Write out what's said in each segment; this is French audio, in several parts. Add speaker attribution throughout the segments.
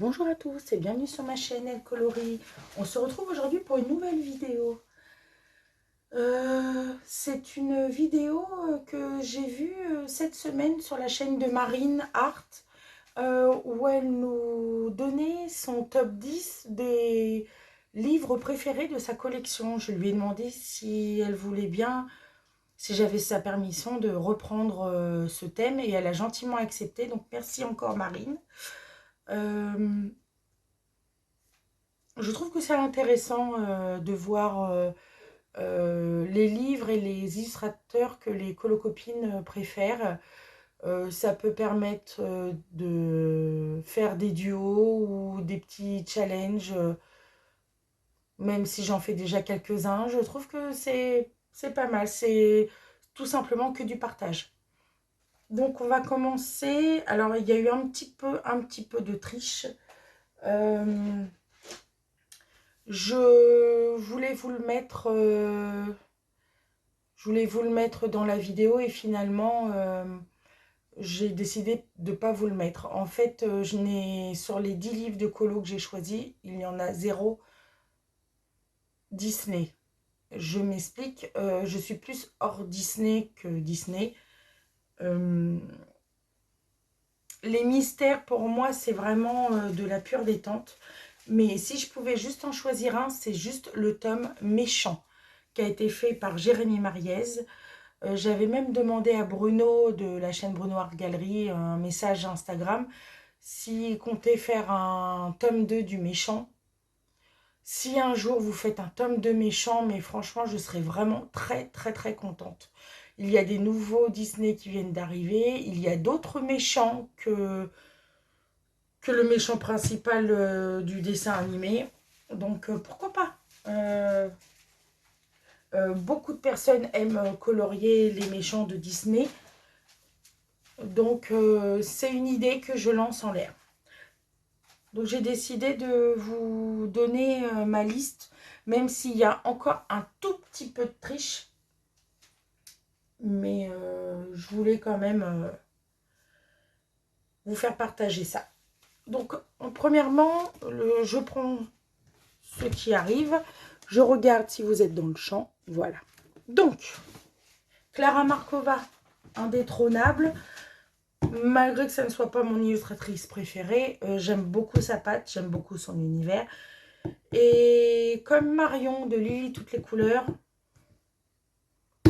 Speaker 1: Bonjour à tous et bienvenue sur ma chaîne Elle Coloris. On se retrouve aujourd'hui pour une nouvelle vidéo. C'est une vidéo que j'ai vue cette semaine sur la chaîne de Marine Art où elle nous donnait son top 10 des livres préférés de sa collection. Je lui ai demandé si elle voulait bien, si j'avais sa permission de reprendre ce thème et elle a gentiment accepté. Donc merci encore Marine. Euh, Je trouve que c'est intéressant de voir les livres et les illustrateurs que les colocopines préfèrent. Ça peut permettre de faire des duos ou des petits challenges, même si j'en fais déjà quelques-uns. Je trouve que c'est pas mal. C'est tout simplement que du partage. Donc on va commencer. Alors il y a eu un petit peu de triche. Euh, Je voulais vous le mettre, je voulais vous le mettre dans la vidéo et finalement, j'ai décidé de ne pas vous le mettre. En fait, je n'ai sur les 10 livres de colo que j'ai choisis, il y en a zéro Disney. Je m'explique, je suis plus hors Disney que Disney. Euh, les mystères, pour moi, c'est vraiment de la pure détente. Mais si je pouvais juste en choisir un, c'est juste le tome Méchant, qui a été fait par Jérémy Mariez. J'avais même demandé à Bruno de la chaîne Bruno Art Gallery un message Instagram s'il comptait faire un tome 2 du Méchant. Si un jour vous faites un tome 2 Méchant, mais franchement je serais vraiment très très très contente. Il y a des nouveaux Disney qui viennent d'arriver, il y a d'autres méchants que le méchant principal du dessin animé. Donc pourquoi pas. Beaucoup de personnes aiment colorier les méchants de Disney. Donc c'est une idée que je lance en l'air. Donc j'ai décidé de vous donner ma liste, même s'il y a encore un tout petit peu de triche. Mais je voulais quand même vous faire partager ça. Donc premièrement, je prends ce qui arrive. Je regarde si vous êtes dans le champ. Voilà. Donc, Clara Markova, indétrônable. Malgré que ça ne soit pas mon illustratrice préférée, j'aime beaucoup sa patte, j'aime beaucoup son univers. Et comme Marion de Lily Toutes les Couleurs,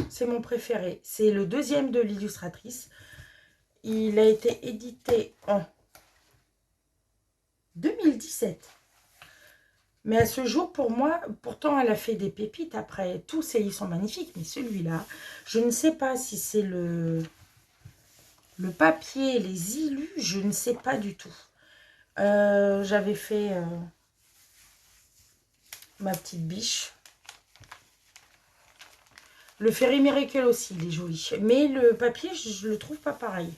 Speaker 1: c'est mon préféré. C'est le deuxième de l'illustratrice. Il a été édité en 2017. Mais à ce jour, pour moi, pourtant, elle a fait des pépites après. Tous ses livres sont magnifiques, mais celui-là, je ne sais pas si c'est le papier, les illus, je ne sais pas du tout. J'avais fait ma petite biche. Le Fairy Miracle aussi, il est joli. Mais le papier, je le trouve pas pareil.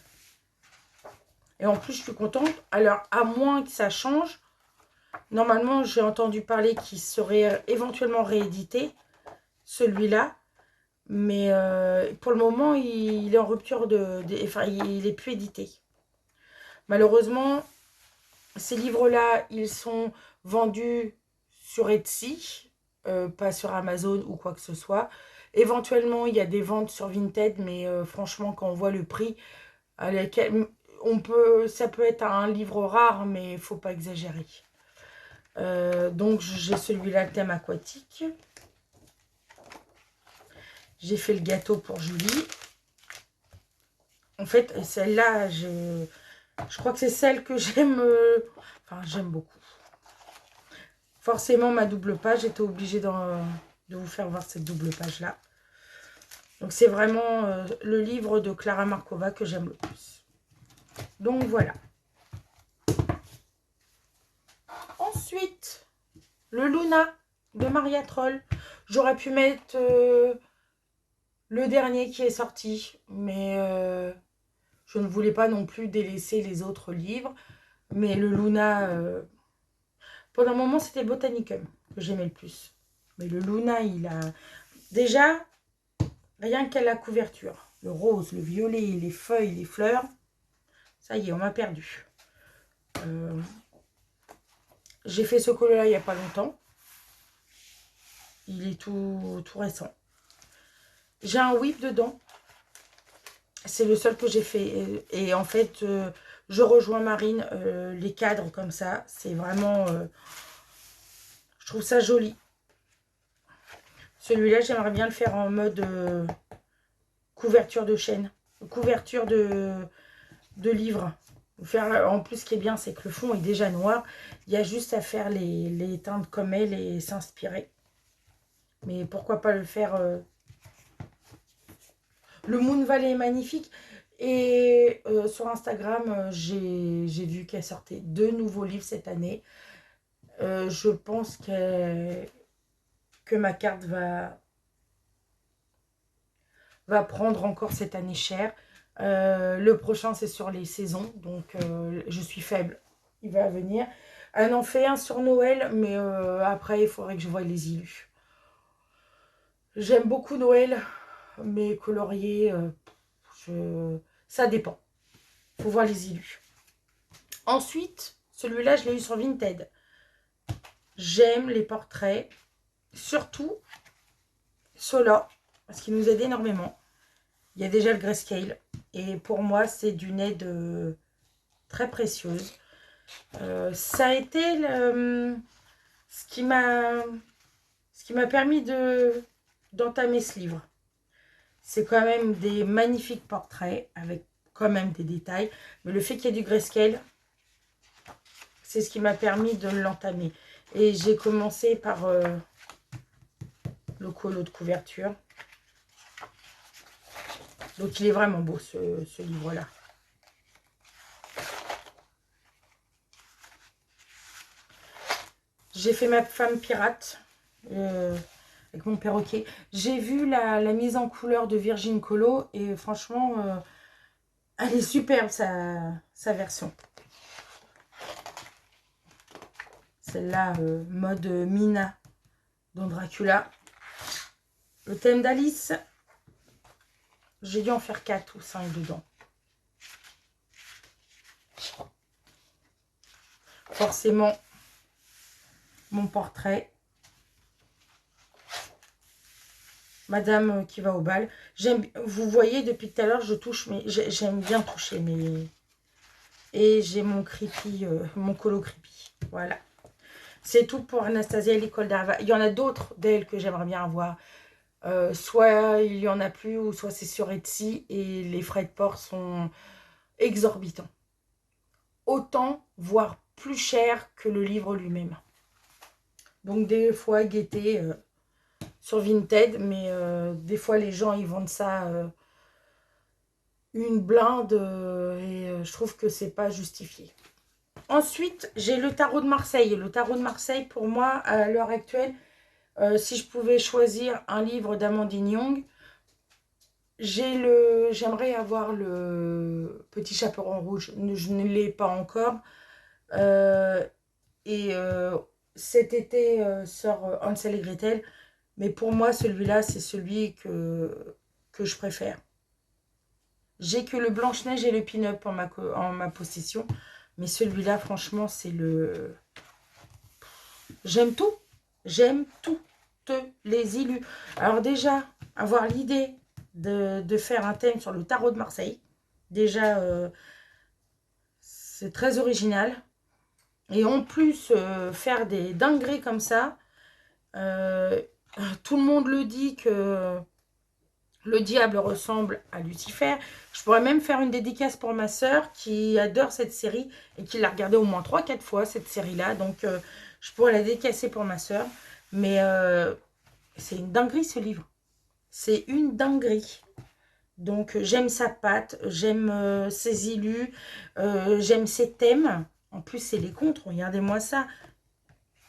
Speaker 1: Et en plus, je suis contente. Alors, à moins que ça change, normalement, j'ai entendu parler qu'il serait éventuellement réédité, celui-là. Mais pour le moment, il est en rupture enfin, il n'est plus édité. Malheureusement, ces livres-là, ils sont vendus sur Etsy, pas sur Amazon ou quoi que ce soit. Éventuellement, il y a des ventes sur Vinted, mais franchement, quand on voit le prix, à laquelle ça peut être un livre rare, mais il ne faut pas exagérer. Donc, j'ai celui-là, le thème aquatique. J'ai fait le gâteau pour Julie. En fait, celle-là, je crois que c'est celle que j'aime. Enfin, j'aime beaucoup. Forcément, ma double page, j'étais obligée de vous faire voir cette double page-là. Donc, c'est vraiment le livre de Clara Markova que j'aime le plus. Donc, voilà. Ensuite, le Luna de Maria Troll. J'aurais pu mettre le dernier qui est sorti, mais je ne voulais pas non plus délaisser les autres livres. Mais le Luna, pendant un moment, c'était Botanicum que j'aimais le plus. Mais le Luna, il a... Déjà, rien qu'à la couverture, le rose, le violet, les feuilles, les fleurs, ça y est, on m'a perdu. J'ai fait ce colo-là il n'y a pas longtemps. Il est tout récent. J'ai un whip dedans. C'est le seul que j'ai fait. Et en fait, je rejoins Marine. Les cadres comme ça, c'est vraiment... je trouve ça joli. Celui-là, j'aimerais bien le faire en mode couverture de chaîne. Couverture de livre. Faire, en plus, ce qui est bien, c'est que le fond est déjà noir. Il y a juste à faire les teintes comme elle et s'inspirer. Mais pourquoi pas le faire... Le Moon Valley est magnifique. Et sur Instagram, j'ai vu qu'elle sortait 2 nouveaux livres cette année. Je pense que ma carte va prendre encore cette année cher. Le prochain, c'est sur les saisons. Donc, je suis faible. Il va venir. Elle en fait un sur Noël. Mais après, il faudrait que je voie les illus. J'aime beaucoup Noël. Mais colorier, ça dépend. Faut voir les illus. Ensuite, celui-là, je l'ai eu sur Vinted. J'aime les portraits. Surtout, ceux-là. Parce qu'ils nous aident énormément. Il y a déjà le grayscale. Et pour moi, c'est d'une aide très précieuse. Ça a été ce qui m'a permis d'entamer ce livre. C'est quand même des magnifiques portraits avec quand même des détails. Mais le fait qu'il y ait du grayscale, c'est ce qui m'a permis de l'entamer. Et j'ai commencé par le colo de couverture. Donc il est vraiment beau ce livre-là. J'ai fait ma femme pirate avec mon perroquet. J'ai vu la mise en couleur de Virgin Colo et franchement, elle est superbe sa version. Celle-là, mode Mina dans Dracula. Le thème d'Alice, j'ai dû en faire 4 ou 5 dedans. Forcément, mon portrait. Madame qui va au bal. Vous voyez, depuis tout à l'heure, je touche, mais j'aime bien toucher. Et j'ai mon creepy, mon colo creepy. Voilà. C'est tout pour Anastasia et l'école d'Ava. Il y en a d'autres d'elle que j'aimerais bien avoir. Soit il n'y en a plus, ou soit c'est sur Etsy. Et les frais de port sont exorbitants. Autant, voire plus cher que le livre lui-même. Donc des fois, guetter sur Vinted. Mais des fois, les gens, ils vendent ça une blinde. Et je trouve que c'est pas justifié. Ensuite, j'ai le tarot de Marseille. Le tarot de Marseille, pour moi, à l'heure actuelle, si je pouvais choisir un livre d'Amandine Young, j'aimerais avoir le Petit Chaperon Rouge. Je ne l'ai pas encore. Cet été sort Hansel et Gretel. Mais pour moi, celui-là, c'est celui que je préfère. J'ai que le Blanche-Neige et le Pin-Up en ma possession. Mais celui-là, franchement, c'est le... J'aime tout. J'aime toutes les illus. Alors déjà, avoir l'idée de faire un thème sur le tarot de Marseille. Déjà, c'est très original. Et en plus, faire des dingueries comme ça. Tout le monde le dit que le diable ressemble à Lucifer. Je pourrais même faire une dédicace pour ma soeur qui adore cette série et qui l'a regardée au moins 3-4 fois, cette série-là. Donc, je pourrais la dédicacer pour ma soeur. Mais c'est une dinguerie, ce livre. C'est une dinguerie. Donc, j'aime sa patte, j'aime ses illus, j'aime ses thèmes. En plus, c'est les contres, regardez-moi ça.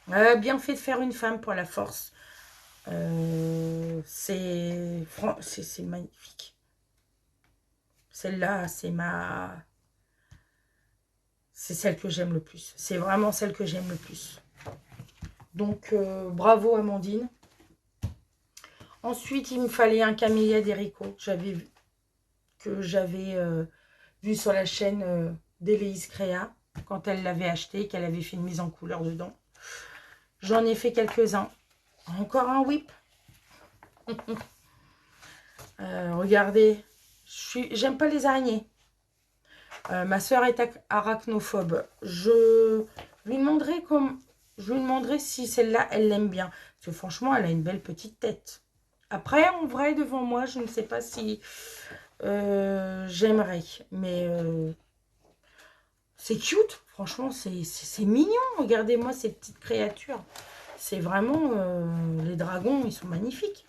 Speaker 1: Bien fait de faire une femme pour la force. C'est magnifique. Celle-là, c'est celle que j'aime le plus. C'est vraiment celle que j'aime le plus. Donc, bravo Amandine. Ensuite, il me fallait un camélia d'Erico que j'avais vu sur la chaîne d'Héléïse Créa quand elle l'avait acheté, qu'elle avait fait une mise en couleur dedans. J'en ai fait quelques-uns. Encore un whip. Regardez, j'aime pas les araignées. Ma soeur est arachnophobe. Je lui demanderai si celle-là, elle l'aime bien. Parce que franchement, elle a une belle petite tête. Après, en vrai, devant moi, je ne sais pas si j'aimerais. Mais c'est cute. Franchement, c'est mignon. Regardez-moi ces petites créatures. C'est vraiment... les dragons, ils sont magnifiques.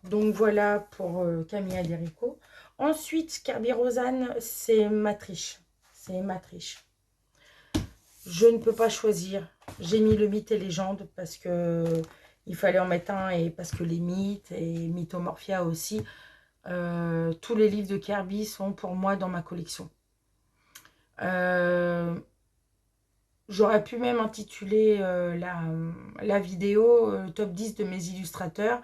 Speaker 1: Donc voilà pour Camilla Derico. Ensuite, Kerby Rosanne, c'est Matriche. C'est Matriche. Je ne peux pas choisir. J'ai mis le mythe et légende parce que il fallait en mettre un et parce que les mythes et Mythomorphia aussi. Tous les livres de Kerby sont pour moi dans ma collection. J'aurais pu même intituler la vidéo top 10 de mes illustrateurs.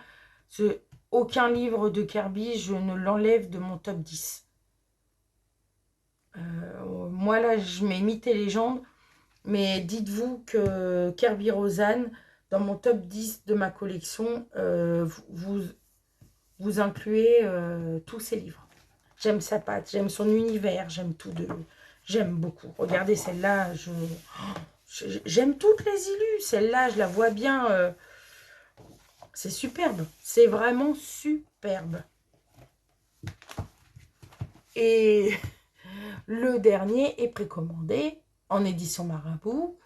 Speaker 1: Aucun livre de Kerby, je ne l'enlève de mon top 10. Moi là, je mets mythes et légendes. Mais dites-vous que Kerby Rosanne, dans mon top 10 de ma collection, vous incluez tous ses livres. J'aime sa patte, j'aime son univers, j'aime tout de... J'aime beaucoup. Regardez celle-là, j'aime toutes les illus. Celle-là, je la vois bien. C'est superbe. C'est vraiment superbe. Et le dernier est précommandé en édition Marabout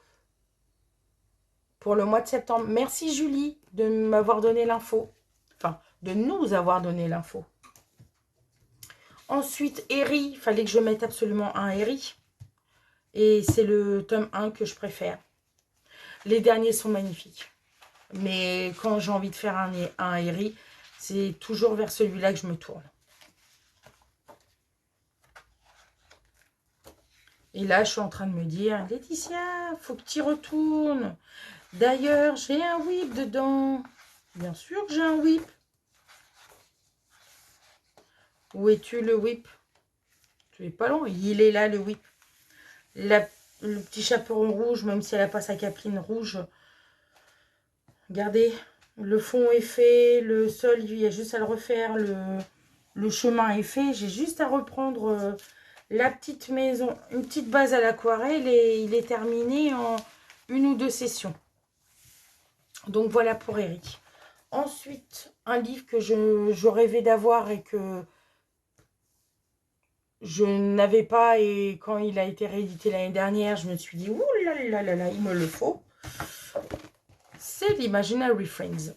Speaker 1: pour le mois de septembre. Merci Julie de m'avoir donné l'info. Enfin, de nous avoir donné l'info. Ensuite, Eri. Il fallait que je mette absolument un Eri. Et c'est le tome 1 que je préfère. Les derniers sont magnifiques. Mais quand j'ai envie de faire un Eri, c'est toujours vers celui-là que je me tourne. Et là, je suis en train de me dire, Laetitia, faut que tu y retournes. D'ailleurs, j'ai un whip dedans. Bien sûr que j'ai un whip. Où es-tu le whip? Tu es pas loin. Il est là, le whip. Le petit chaperon rouge, même si elle n'a pas sa capeline rouge. Regardez, le fond est fait. Le sol, il y a juste à le refaire. Le chemin est fait. J'ai juste à reprendre la petite maison, une petite base à l'aquarelle. Et il est terminé en 1 ou 2 sessions. Donc voilà pour Eric. Ensuite, un livre que je rêvais d'avoir et que je n'avais pas. Et quand il a été réédité l'année dernière, je me suis dit, ouh là là là là, il me le faut. C'est l'Imaginary Friends.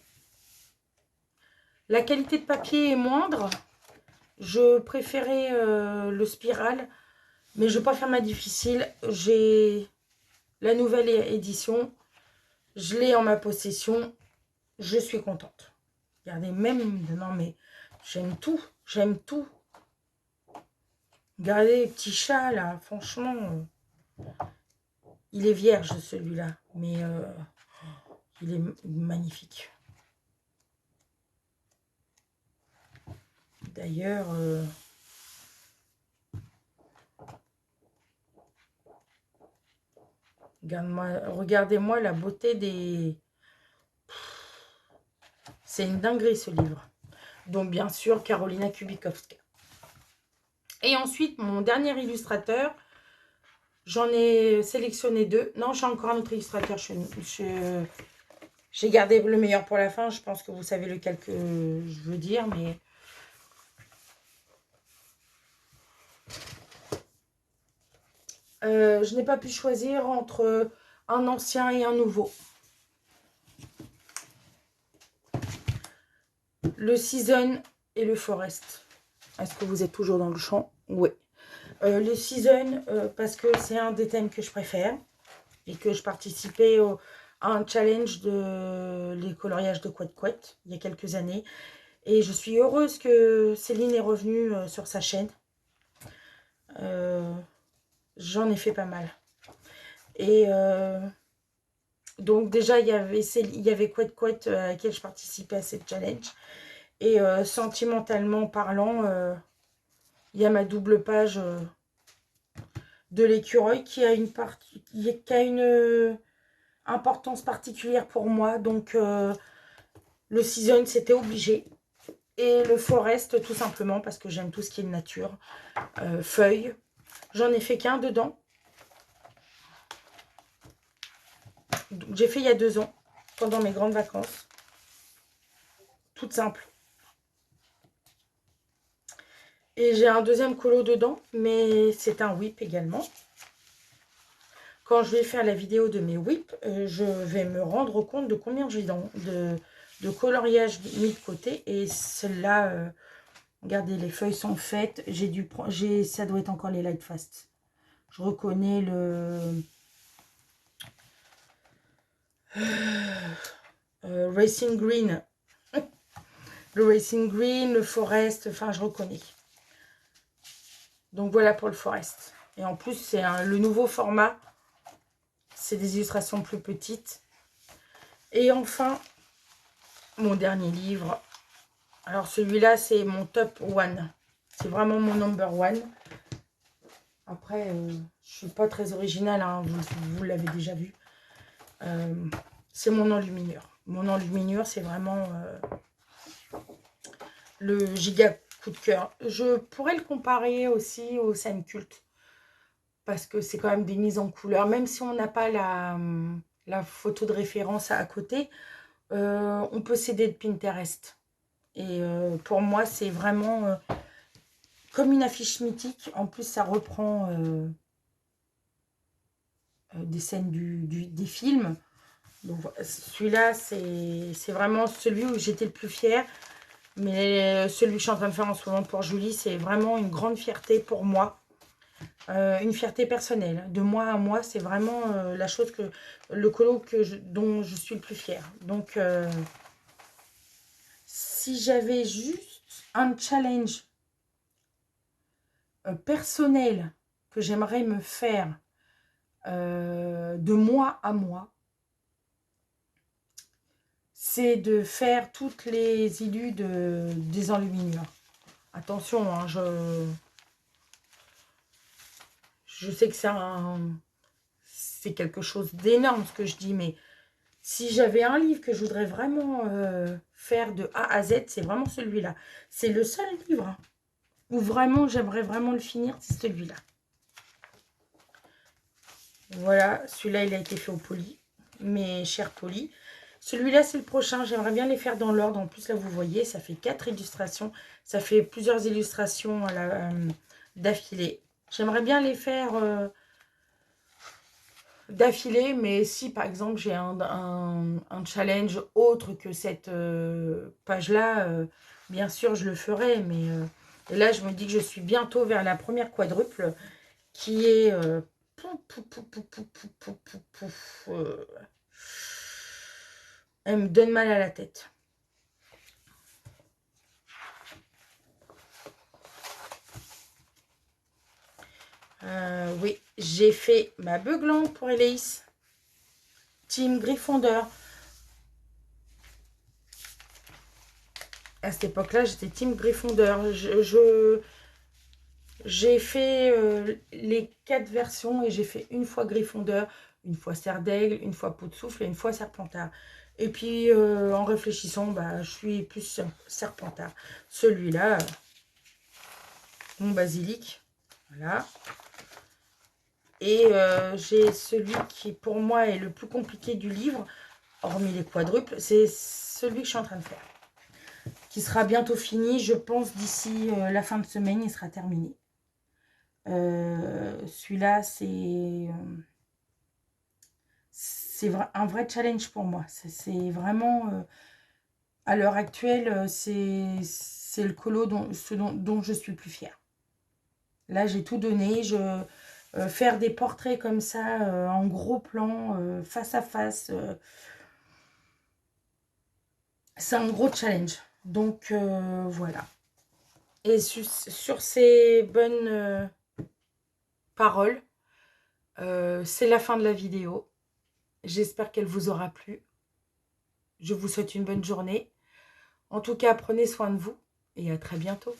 Speaker 1: La qualité de papier est moindre. Je préférais le Spiral. Mais je ne vais pas faire ma difficile. J'ai la nouvelle édition. Je l'ai en ma possession. Je suis contente. Regardez, même... Non, mais j'aime tout. J'aime tout. Regardez les petits chats, là. Franchement, il est vierge, celui-là. Mais il est magnifique. D'ailleurs... regardez-moi la beauté des... C'est une dinguerie, ce livre. Donc, bien sûr, Karolina Kubikowska. Et ensuite, mon dernier illustrateur, j'en ai sélectionné 2. Non, j'ai encore un autre illustrateur. J'ai gardé le meilleur pour la fin. Je pense que vous savez lequel que je veux dire, mais... je n'ai pas pu choisir entre un ancien et un nouveau. Le Season et le Forest. Est-ce que vous êtes toujours dans le champ? Oui. Le Season, parce que c'est un des thèmes que je préfère. Et que je participais à un challenge de les coloriages de Couette Couette il y a quelques années. Et je suis heureuse que Céline est revenue sur sa chaîne. J'en ai fait pas mal. Et donc déjà, il y avait Couette Couette à laquelle je participais à cette challenge. Et sentimentalement parlant, il y a ma double page de l'écureuil qui a une partie, qui a une importance particulière pour moi. Donc, le season, c'était obligé. Et le forest, tout simplement, parce que j'aime tout ce qui est nature. Feuilles. J'en ai fait qu'un dedans. J'ai fait il y a 2 ans, pendant mes grandes vacances. Toute simple. Et j'ai un deuxième colo dedans, mais c'est un whip également. Quand je vais faire la vidéo de mes whips, je vais me rendre compte de combien j'ai de coloriage mis de côté. Et celle-là, regardez, les feuilles sont faites. Ça doit être encore les Lightfast. Je reconnais le Racing Green. Le Racing Green, le Forest, enfin je reconnais. Donc voilà pour le Forest. Et en plus, c'est le nouveau format. C'est des illustrations plus petites. Et enfin, mon dernier livre. Alors celui-là, c'est mon top one. C'est vraiment mon number one. Après, je suis pas très originale, hein, vous l'avez déjà vu. C'est mon enluminure. Mon enluminure, c'est vraiment le giga coup de cœur. Je pourrais le comparer aussi aux scènes cultes. Parce que c'est quand même des mises en couleur. Même si on n'a pas la photo de référence à côté, on peut s'aider de Pinterest. Et pour moi, c'est vraiment comme une affiche mythique. En plus, ça reprend des scènes des films. Donc celui-là, c'est vraiment celui où j'étais le plus fière. Mais celui que je suis en train de faire en ce moment pour Julie, c'est vraiment une grande fierté pour moi. Une fierté personnelle. De moi à moi, c'est vraiment la chose le colo dont je suis le plus fière. Donc, si j'avais juste un challenge personnel que j'aimerais me faire de moi à moi, c'est de faire toutes les illus des enluminures. Attention, hein, je sais que c'est quelque chose d'énorme ce que je dis, mais si j'avais un livre que je voudrais vraiment faire de A à Z, c'est vraiment celui-là. C'est le seul livre où vraiment j'aimerais vraiment le finir, c'est celui-là. Voilà, celui-là il a été fait au poly, mes chers polis. Celui-là c'est le prochain, j'aimerais bien les faire dans l'ordre. En plus là vous voyez, ça fait 4 illustrations, ça fait plusieurs illustrations d'affilée. J'aimerais bien les faire d'affilée, mais si par exemple j'ai un challenge autre que cette page-là, bien sûr je le ferai, mais et là je me dis que je suis bientôt vers la première quadruple qui est elle me donne mal à la tête. Oui, j'ai fait ma beuglante pour Héloïse. Team Gryffondor. À cette époque-là, j'étais Team Gryffondor. J'ai fait les 4 versions et j'ai fait une fois Gryffondor, une fois Serre d'Aigle, une fois Pot de Souffle et une fois Serpentard. Et puis, en réfléchissant, bah, je suis plus Serpentard. Celui-là, mon basilic, voilà. Et j'ai celui qui, pour moi, est le plus compliqué du livre, hormis les quadruples, c'est celui que je suis en train de faire. Qui sera bientôt fini, je pense d'ici la fin de semaine, il sera terminé. Celui-là, c'est un vrai challenge pour moi. C'est vraiment, à l'heure actuelle, c'est le colo dont je suis le plus fière. Là, j'ai tout donné. Faire des portraits comme ça, en gros plan, face à face, c'est un gros challenge. Donc, voilà. Et sur ces bonnes paroles, c'est la fin de la vidéo. J'espère qu'elle vous aura plu. Je vous souhaite une bonne journée. En tout cas, prenez soin de vous et à très bientôt.